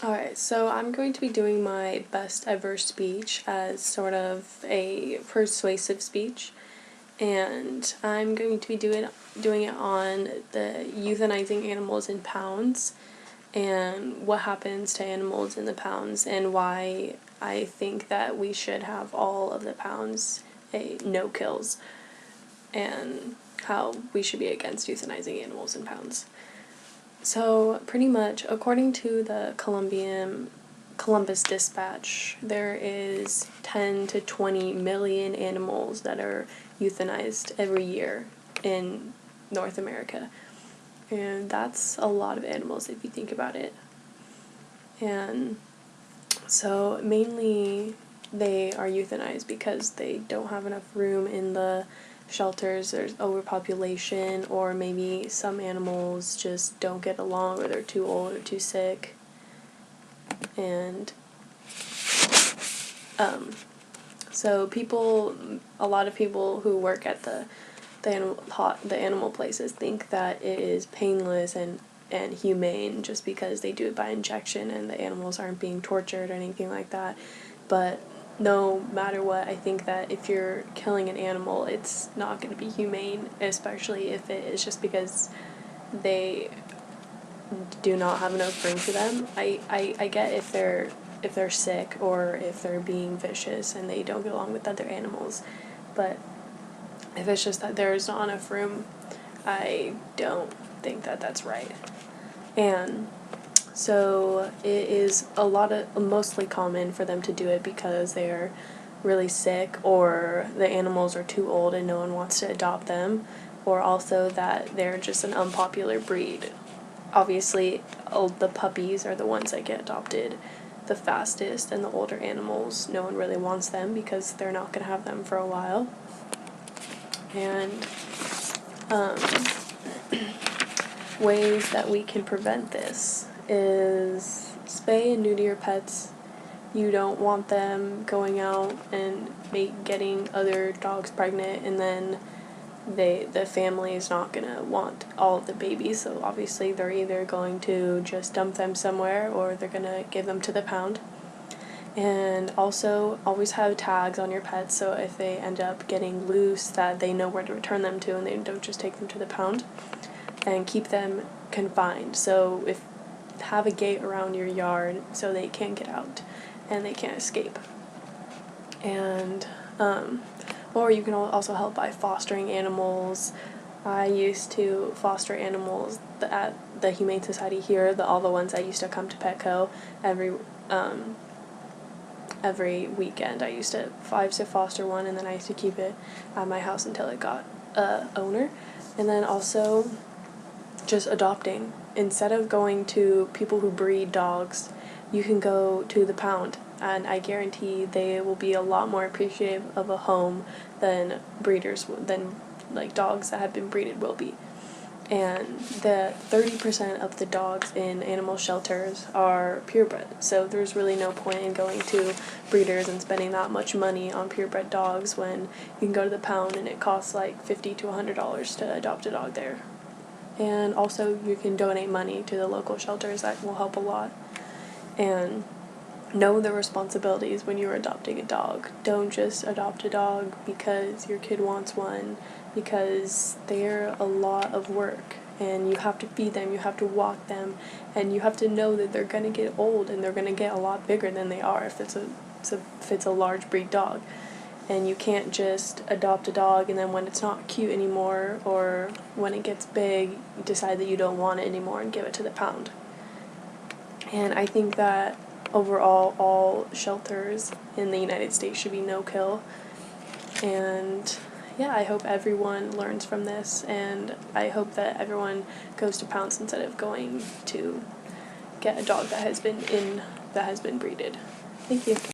Alright, so I'm going to be doing my best ever speech as sort of a persuasive speech, and I'm going to be doing it on the euthanizing animals in pounds and what happens to animals in the pounds and why I think that we should have all of the pounds no kills and how we should be against euthanizing animals in pounds. So pretty much, according to the Columbus Dispatch, there is 10 to 20 million animals that are euthanized every year in North America. And that's a lot of animals if you think about it. And so mainly they are euthanized because they don't have enough room in the shelters, there's overpopulation, or maybe some animals just don't get along, or they're too old or too sick. And so a lot of people who work at the animal places think that it is painless and humane just because they do it by injection and the animals aren't being tortured or anything like that. But no matter what, I think that if you're killing an animal, it's not going to be humane, especially if it is just because they do not have enough room for them. I get if they're sick or if they're being vicious and they don't get along with other animals, but if it's just that there's not enough room, I don't think that that's right. And so it is mostly common for them to do it because they're really sick, or the animals are too old and no one wants to adopt them, or also that they're just an unpopular breed. Obviously, the puppies are the ones that get adopted the fastest, and the older animals, no one really wants them because they're not going to have them for a while. And ways that we can prevent this is spay and neuter your pets. You don't want them going out and getting other dogs pregnant, and then the family is not going to want all of the babies, so obviously they're either going to just dump them somewhere or they're going to give them to the pound. And also always have tags on your pets, so if they end up getting loose, that they know where to return them to and they don't just take them to the pound. And keep them confined, so have a gate around your yard so they can't get out and they can't escape. And or you can also help by fostering animals. I used to foster animals at the Humane Society here, all the ones that used to come to Petco every weekend. I used to foster one, and then I used to keep it at my house until it got owner. And then also just adopting. Instead of going to people who breed dogs, you can go to the pound, and I guarantee they will be a lot more appreciative of a home than dogs that have been breeded will be. And the 30% of the dogs in animal shelters are purebred, so there's really no point in going to breeders and spending that much money on purebred dogs when you can go to the pound and it costs like $50 to $100 to adopt a dog there. And also you can donate money to the local shelters. That will help a lot. And know the responsibilities when you're adopting a dog. Don't just adopt a dog because your kid wants one, because they're a lot of work and you have to feed them, you have to walk them, and you have to know that they're going to get old and they're going to get a lot bigger than they are if it's a large breed dog. And you can't just adopt a dog and then when it's not cute anymore, or when it gets big, you decide that you don't want it anymore and give it to the pound. And I think that overall, all shelters in the United States should be no-kill. And yeah, I hope everyone learns from this, and I hope that everyone goes to pounds instead of going to get a dog that has been breeded. Thank you.